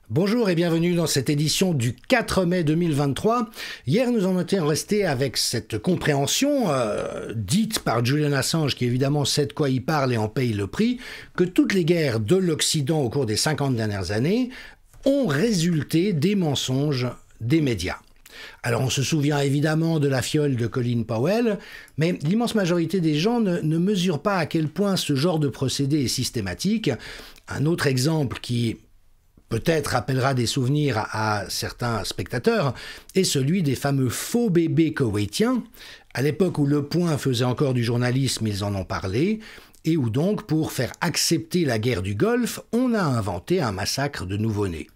Bonjour et bienvenue dans cette édition du 4 mai 2023. Hier, nous en étions restés avec cette compréhension dite par Julian Assange, qui évidemment sait de quoi il parle et en paye le prix, que toutes les guerres de l'Occident au cours des 50 dernières années ont résulté des mensonges des médias. Alors on se souvient évidemment de la fiole de Colin Powell, mais l'immense majorité des gens ne mesurent pas à quel point ce genre de procédé est systématique. Un autre exemple qui peut-être rappellera des souvenirs à certains spectateurs, est celui des fameux faux bébés koweïtiens. À l'époque où Le Point faisait encore du journalisme, ils en ont parlé, et où donc, pour faire accepter la guerre du Golfe, on a inventé un massacre de nouveau-nés.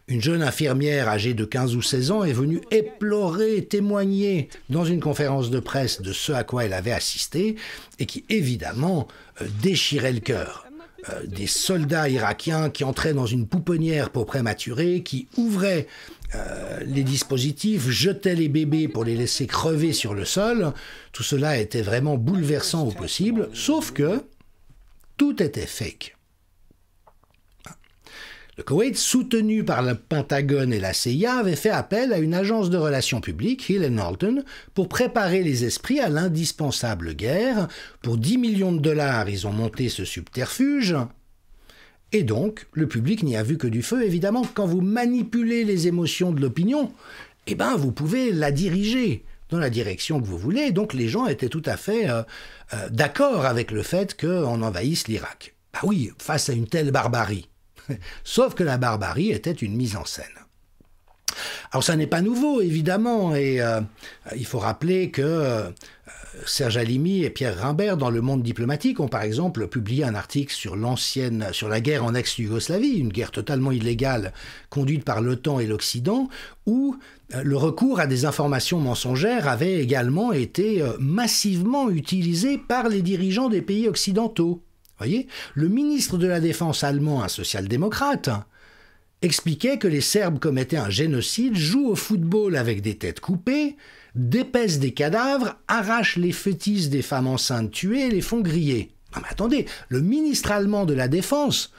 Une jeune infirmière âgée de 15 ou 16 ans est venue éplorer, témoigner dans une conférence de presse de ce à quoi elle avait assisté, et qui évidemment déchirait le cœur. Des soldats irakiens qui entraient dans une pouponnière pour prématurés, qui ouvraient les dispositifs, jetaient les bébés pour les laisser crever sur le sol. Tout cela était vraiment bouleversant au possible, sauf que tout était fake. Le Koweït, soutenu par le Pentagone et la CIA, avait fait appel à une agence de relations publiques, Hill & Knowlton, pour préparer les esprits à l'indispensable guerre. Pour 10 millions de dollars, ils ont monté ce subterfuge. Et donc, le public n'y a vu que du feu. Évidemment, quand vous manipulez les émotions de l'opinion, eh ben, vous pouvez la diriger dans la direction que vous voulez. Donc, les gens étaient tout à fait d'accord avec le fait qu'on envahisse l'Irak. Bah oui, face à une telle barbarie. Sauf que la barbarie était une mise en scène. Alors ça n'est pas nouveau, évidemment, et il faut rappeler que Serge Halimi et Pierre Rimbert, dans Le Monde diplomatique, ont par exemple publié un article sur la guerre en ex-Yougoslavie, une guerre totalement illégale conduite par l'OTAN et l'Occident, où le recours à des informations mensongères avait également été massivement utilisé par les dirigeants des pays occidentaux. Voyez, le ministre de la Défense allemand, un social-démocrate, expliquait que les Serbes commettaient un génocide, jouent au football avec des têtes coupées, dépècent des cadavres, arrachent les fœtus des femmes enceintes tuées et les font griller. Non mais attendez, le ministre allemand de la Défense,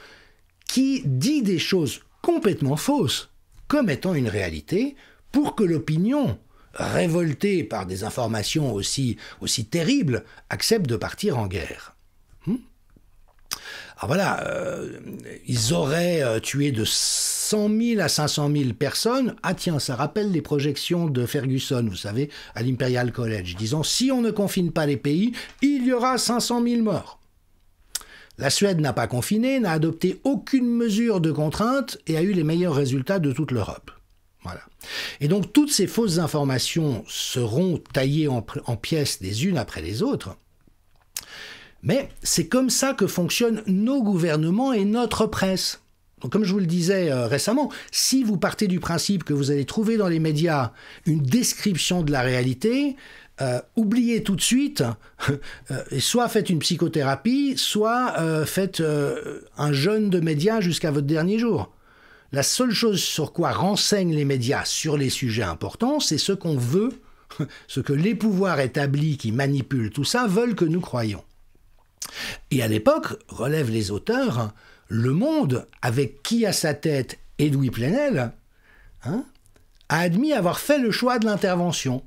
qui dit des choses complètement fausses, comme étant une réalité, pour que l'opinion, révoltée par des informations aussi terribles, accepte de partir en guerre. Alors voilà, ils auraient tué de 100 000 à 500 000 personnes. Ah tiens, ça rappelle les projections de Ferguson, vous savez, à l'Imperial College, disant « Si on ne confine pas les pays, il y aura 500 000 morts ». La Suède n'a pas confiné, n'a adopté aucune mesure de contrainte et a eu les meilleurs résultats de toute l'Europe. Voilà. Et donc toutes ces fausses informations seront taillées en pièces les unes après les autres. Mais c'est comme ça que fonctionnent nos gouvernements et notre presse. Donc, comme je vous le disais récemment, si vous partez du principe que vous allez trouver dans les médias une description de la réalité, oubliez tout de suite, soit faites une psychothérapie, soit faites un jeûne de médias jusqu'à votre dernier jour. La seule chose sur quoi renseignent les médias sur les sujets importants, c'est ce qu'on veut, ce que les pouvoirs établis qui manipulent tout ça veulent que nous croyions. Et à l'époque, relèvent les auteurs, Le Monde, avec qui à sa tête Edoui Plenel, a admis avoir fait le choix de l'intervention.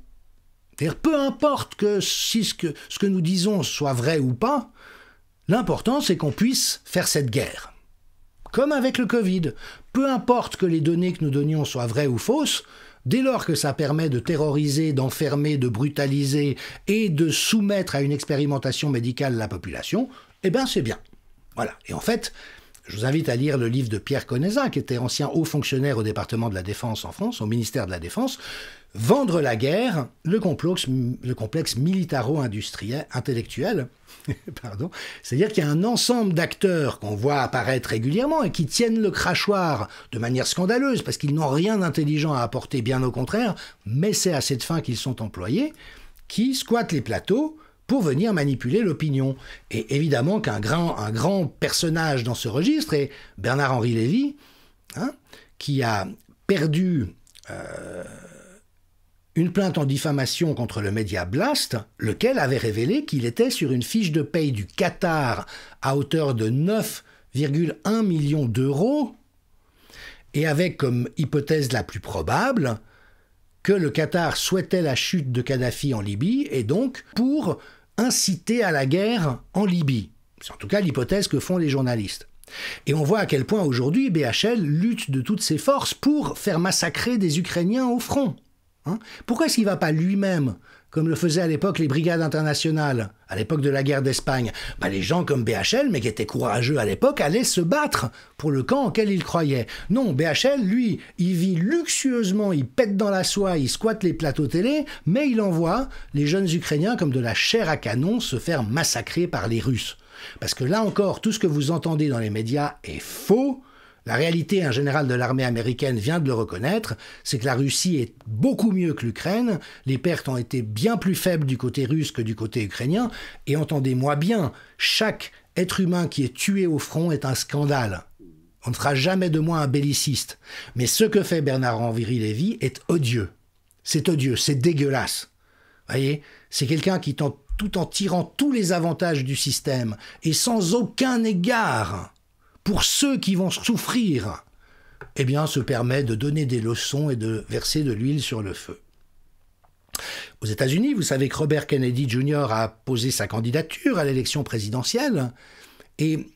C'est-à-dire, peu importe que si ce que nous disons soit vrai ou pas, l'important c'est qu'on puisse faire cette guerre. Comme avec le Covid, peu importe que les données que nous donnions soient vraies ou fausses, dès lors que ça permet de terroriser, d'enfermer, de brutaliser et de soumettre à une expérimentation médicale la population, eh bien c'est bien. Voilà. Et en fait, je vous invite à lire le livre de Pierre Conesa, qui était ancien haut fonctionnaire au département de la Défense en France, au ministère de la Défense, Vendre la guerre, le complexe militaro-industriel, intellectuel, pardon. C'est-à-dire qu'il y a un ensemble d'acteurs qu'on voit apparaître régulièrement et qui tiennent le crachoir de manière scandaleuse, parce qu'ils n'ont rien d'intelligent à apporter, bien au contraire, mais c'est à cette fin qu'ils sont employés, qui squattent les plateaux pour venir manipuler l'opinion. Et évidemment qu'un grand personnage dans ce registre est Bernard-Henri Lévy, qui a perdu une plainte en diffamation contre le média Blast, lequel avait révélé qu'il était sur une fiche de paye du Qatar à hauteur de 9,1 millions d'euros, et avec comme hypothèse la plus probable que le Qatar souhaitait la chute de Kadhafi en Libye, et donc pour inciter à la guerre en Libye. C'est en tout cas l'hypothèse que font les journalistes. Et on voit à quel point aujourd'hui BHL lutte de toutes ses forces pour faire massacrer des Ukrainiens au front. Pourquoi est-ce qu'il ne va pas lui-même, comme le faisaient à l'époque les brigades internationales, à l'époque de la guerre d'Espagne? Les gens comme BHL, mais qui étaient courageux à l'époque, allaient se battre pour le camp auquel ils croyaient. Non, BHL, lui, il vit luxueusement, il pète dans la soie, il squatte les plateaux télé, mais il envoie les jeunes Ukrainiens comme de la chair à canon se faire massacrer par les Russes. Parce que là encore, tout ce que vous entendez dans les médias est faux. La réalité, un général de l'armée américaine vient de le reconnaître, c'est que la Russie est beaucoup mieux que l'Ukraine, les pertes ont été bien plus faibles du côté russe que du côté ukrainien, et entendez-moi bien, chaque être humain qui est tué au front est un scandale. On ne fera jamais de moi un belliciste. Mais ce que fait Bernard-Henri Lévy est odieux. C'est odieux, c'est dégueulasse. Voyez, c'est quelqu'un qui tente, tout en tirant tous les avantages du système, et sans aucun égard pour ceux qui vont souffrir, se permet de donner des leçons et de verser de l'huile sur le feu. Aux États-Unis, vous savez que Robert Kennedy Jr. a posé sa candidature à l'élection présidentielle, et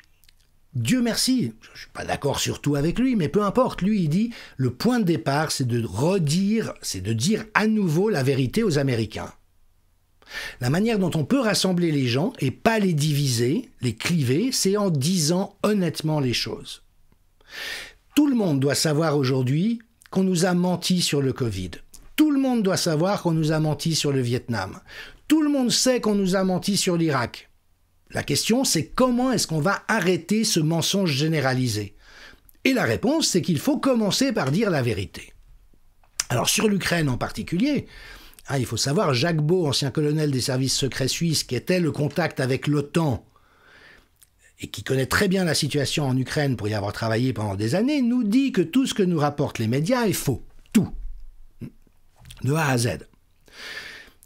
Dieu merci, je ne suis pas d'accord sur tout avec lui, mais peu importe, lui il dit, le point de départ c'est de dire à nouveau la vérité aux Américains. La manière dont on peut rassembler les gens et pas les diviser, les cliver, c'est en disant honnêtement les choses. Tout le monde doit savoir aujourd'hui qu'on nous a menti sur le Covid. Tout le monde doit savoir qu'on nous a menti sur le Vietnam. Tout le monde sait qu'on nous a menti sur l'Irak. La question, c'est comment est-ce qu'on va arrêter ce mensonge généralisé? Et la réponse, c'est qu'il faut commencer par dire la vérité. Alors sur l'Ukraine en particulier, il faut savoir, Jacques Beau, ancien colonel des services secrets suisses, qui était le contact avec l'OTAN et qui connaît très bien la situation en Ukraine pour y avoir travaillé pendant des années, nous dit que tout ce que nous rapportent les médias est faux. Tout. De A à Z.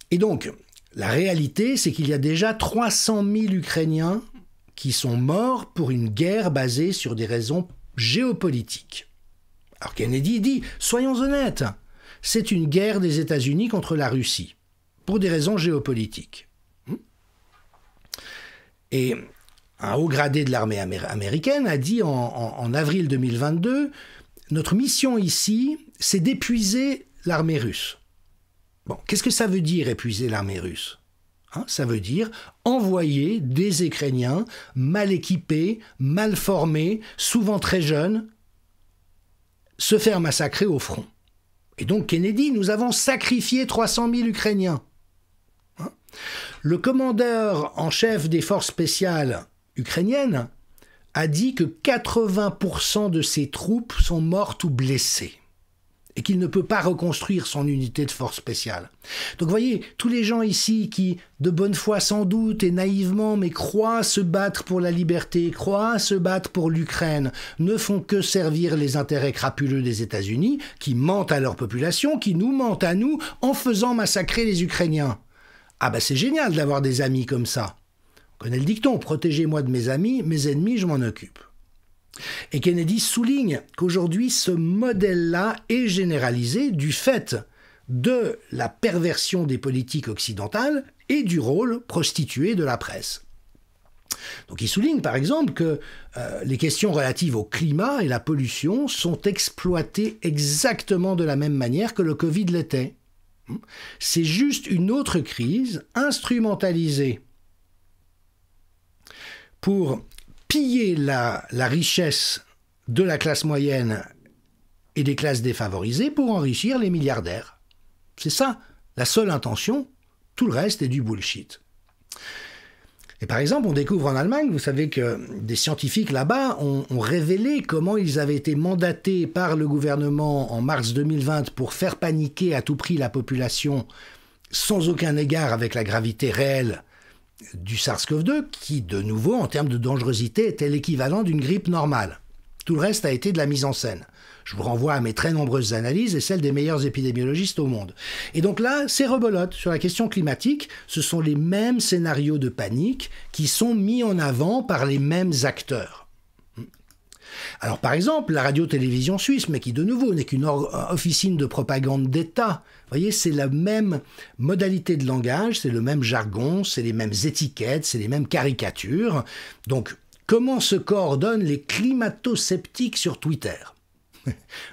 Et donc, la réalité, c'est qu'il y a déjà 300 000 Ukrainiens qui sont morts pour une guerre basée sur des raisons géopolitiques. Alors Kennedy dit, soyons honnêtes, c'est une guerre des États-Unis contre la Russie, pour des raisons géopolitiques. Et un haut gradé de l'armée américaine a dit en avril 2022, notre mission ici, c'est d'épuiser l'armée russe. Bon, qu'est-ce que ça veut dire, épuiser l'armée russe? Ça veut dire envoyer des Ukrainiens mal équipés, mal formés, souvent très jeunes, se faire massacrer au front. Et donc Kennedy, nous avons sacrifié 300 000 Ukrainiens. Le commandeur en chef des forces spéciales ukrainiennes a dit que 80% de ses troupes sont mortes ou blessées et qu'il ne peut pas reconstruire son unité de force spéciale. Donc vous voyez, tous les gens ici qui, de bonne foi sans doute et naïvement, mais croient se battre pour la liberté, croient se battre pour l'Ukraine, ne font que servir les intérêts crapuleux des États-Unis, qui mentent à leur population, qui nous mentent à nous, en faisant massacrer les Ukrainiens. C'est génial d'avoir des amis comme ça. On connaît le dicton, protégez-moi de mes amis, mes ennemis, je m'en occupe. Et Kennedy souligne qu'aujourd'hui, ce modèle-là est généralisé du fait de la perversion des politiques occidentales et du rôle prostitué de la presse. Donc il souligne par exemple que les questions relatives au climat et la pollution sont exploitées exactement de la même manière que le Covid l'était. C'est juste une autre crise instrumentalisée pour piller la richesse de la classe moyenne et des classes défavorisées pour enrichir les milliardaires. C'est ça, la seule intention, tout le reste est du bullshit. Et par exemple, on découvre en Allemagne, vous savez que des scientifiques là-bas ont révélé comment ils avaient été mandatés par le gouvernement en mars 2020 pour faire paniquer à tout prix la population sans aucun égard avec la gravité réelle du SARS-CoV-2, qui, de nouveau, en termes de dangerosité, était l'équivalent d'une grippe normale. Tout le reste a été de la mise en scène. Je vous renvoie à mes très nombreuses analyses et celles des meilleurs épidémiologistes au monde. Et donc là, c'est rebelote. Sur la question climatique, ce sont les mêmes scénarios de panique qui sont mis en avant par les mêmes acteurs. Alors par exemple, la radio-télévision suisse, mais qui de nouveau n'est qu'une officine de propagande d'État. Vous voyez, c'est la même modalité de langage, c'est le même jargon, c'est les mêmes étiquettes, c'est les mêmes caricatures. Donc, comment se coordonnent les climato-sceptiques sur Twitter ?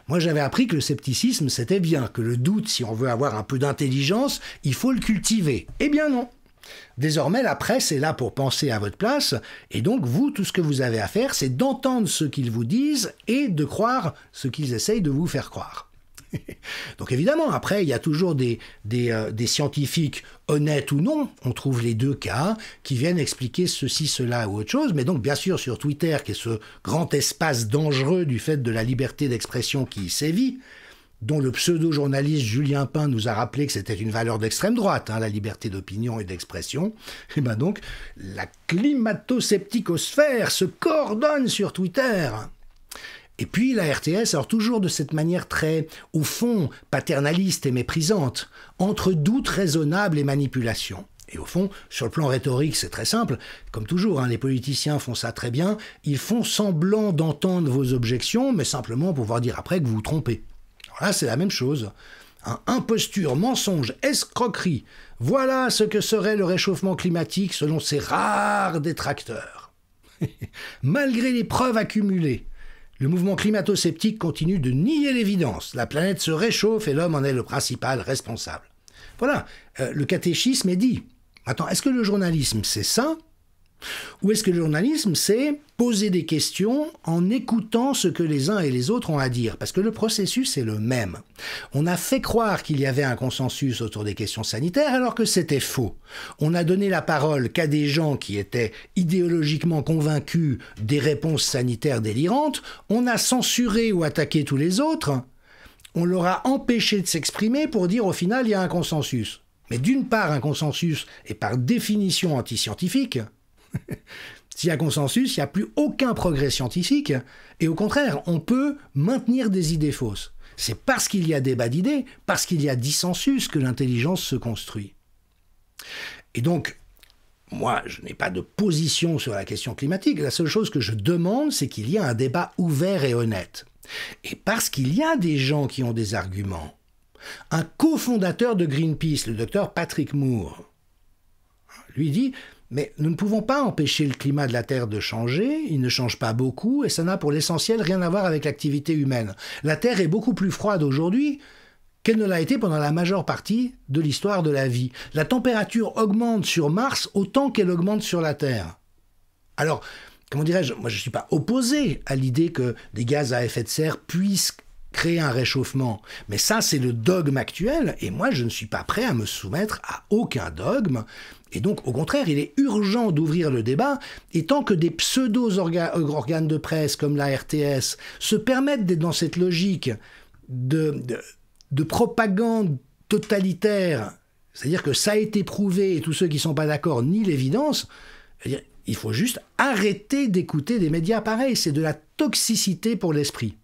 Moi, j'avais appris que le scepticisme, c'était bien, que le doute, si on veut avoir un peu d'intelligence, il faut le cultiver. Eh bien non. Désormais, la presse est là pour penser à votre place, et donc vous, tout ce que vous avez à faire, c'est d'entendre ce qu'ils vous disent et de croire ce qu'ils essayent de vous faire croire. Donc évidemment, après, il y a toujours des scientifiques honnêtes ou non, on trouve les deux cas, qui viennent expliquer ceci, cela ou autre chose, mais donc bien sûr sur Twitter, qui est ce grand espace dangereux du fait de la liberté d'expression qui y sévit, dont le pseudo-journaliste Julien Pain nous a rappelé que c'était une valeur d'extrême droite, la liberté d'opinion et d'expression, et bien donc la climato-scepticosphère se coordonne sur Twitter. Et puis la RTS, alors toujours de cette manière très, au fond, paternaliste et méprisante, entre doute raisonnable et manipulation. Et au fond, sur le plan rhétorique, c'est très simple. Comme toujours, les politiciens font ça très bien. Ils font semblant d'entendre vos objections, mais simplement pour pouvoir dire après que vous vous trompez. Alors là, c'est la même chose. Imposture, mensonge, escroquerie. Voilà ce que serait le réchauffement climatique selon ces rares détracteurs. Malgré les preuves accumulées, le mouvement climato-sceptique continue de nier l'évidence. La planète se réchauffe et l'homme en est le principal responsable. Voilà, le catéchisme est dit. Attends, est-ce que le journalisme, c'est ça ? Ou est-ce que le journalisme, c'est poser des questions en écoutant ce que les uns et les autres ont à dire? Parce que le processus est le même. On a fait croire qu'il y avait un consensus autour des questions sanitaires alors que c'était faux. On a donné la parole qu'à des gens qui étaient idéologiquement convaincus des réponses sanitaires délirantes. On a censuré ou attaqué tous les autres. On leur a empêché de s'exprimer pour dire au final il y a un consensus. Mais d'une part, un consensus est par définition antiscientifique. S'il y a consensus, il n'y a plus aucun progrès scientifique, et au contraire, on peut maintenir des idées fausses. C'est parce qu'il y a débat d'idées, parce qu'il y a dissensus que l'intelligence se construit. Et donc, moi, je n'ai pas de position sur la question climatique. La seule chose que je demande, c'est qu'il y ait un débat ouvert et honnête. Et parce qu'il y a des gens qui ont des arguments, un cofondateur de Greenpeace, le docteur Patrick Moore, lui dit... Mais nous ne pouvons pas empêcher le climat de la Terre de changer, il ne change pas beaucoup, et ça n'a pour l'essentiel rien à voir avec l'activité humaine. La Terre est beaucoup plus froide aujourd'hui qu'elle ne l'a été pendant la majeure partie de l'histoire de la vie. La température augmente sur Mars autant qu'elle augmente sur la Terre. Alors, comment dirais-je, moi je ne suis pas opposé à l'idée que des gaz à effet de serre puissent créer un réchauffement. Mais ça, c'est le dogme actuel, et moi je ne suis pas prêt à me soumettre à aucun dogme. Et donc, au contraire, il est urgent d'ouvrir le débat, et tant que des pseudo-organes de presse comme la RTS se permettent d'être dans cette logique de propagande totalitaire, c'est-à-dire que ça a été prouvé et tous ceux qui ne sont pas d'accord nient l'évidence, il faut juste arrêter d'écouter des médias pareils. C'est de la toxicité pour l'esprit.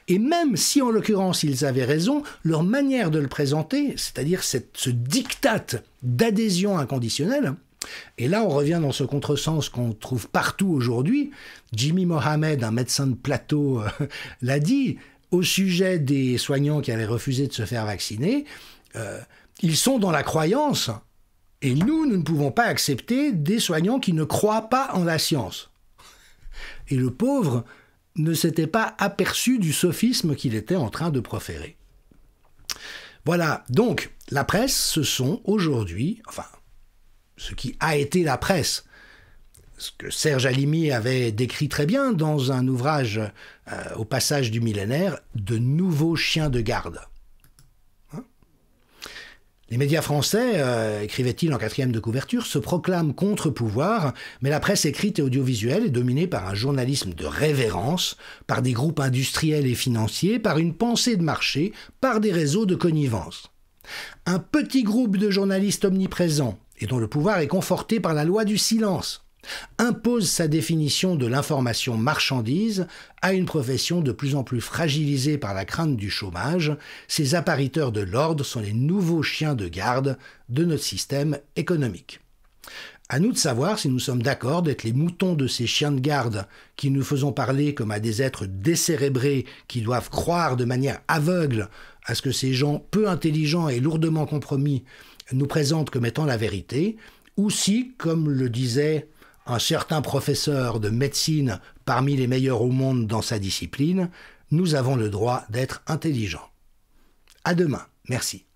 Et même si, en l'occurrence, ils avaient raison, leur manière de le présenter, c'est-à-dire ce diktat d'adhésion inconditionnelle, et là on revient dans ce contresens qu'on trouve partout aujourd'hui. Jimmy Mohamed, un médecin de plateau, l'a dit au sujet des soignants qui avaient refusé de se faire vacciner, ils sont dans la croyance, et nous ne pouvons pas accepter des soignants qui ne croient pas en la science. Et le pauvre ne s'était pas aperçu du sophisme qu'il était en train de proférer. Voilà, donc la presse, ce sont aujourd'hui, enfin, ce qui a été la presse, ce que Serge Halimi avait décrit très bien dans un ouvrage au passage du millénaire, de nouveaux chiens de garde. Les médias français, écrivait-il en 4e de couverture, se proclament contre-pouvoir, mais la presse écrite et audiovisuelle est dominée par un journalisme de révérence, par des groupes industriels et financiers, par une pensée de marché, par des réseaux de connivence. Un petit groupe de journalistes omniprésents, et dont le pouvoir est conforté par la loi du silence. impose sa définition de l'information marchandise à une profession de plus en plus fragilisée par la crainte du chômage. Ces appariteurs de l'ordre sont les nouveaux chiens de garde de notre système économique. À nous de savoir si nous sommes d'accord d'être les moutons de ces chiens de garde qui nous faisons parler comme à des êtres décérébrés qui doivent croire de manière aveugle à ce que ces gens peu intelligents et lourdement compromis nous présentent comme étant la vérité, ou si, comme le disait un certain professeur de médecine parmi les meilleurs au monde dans sa discipline, nous avons le droit d'être intelligents. À demain. Merci.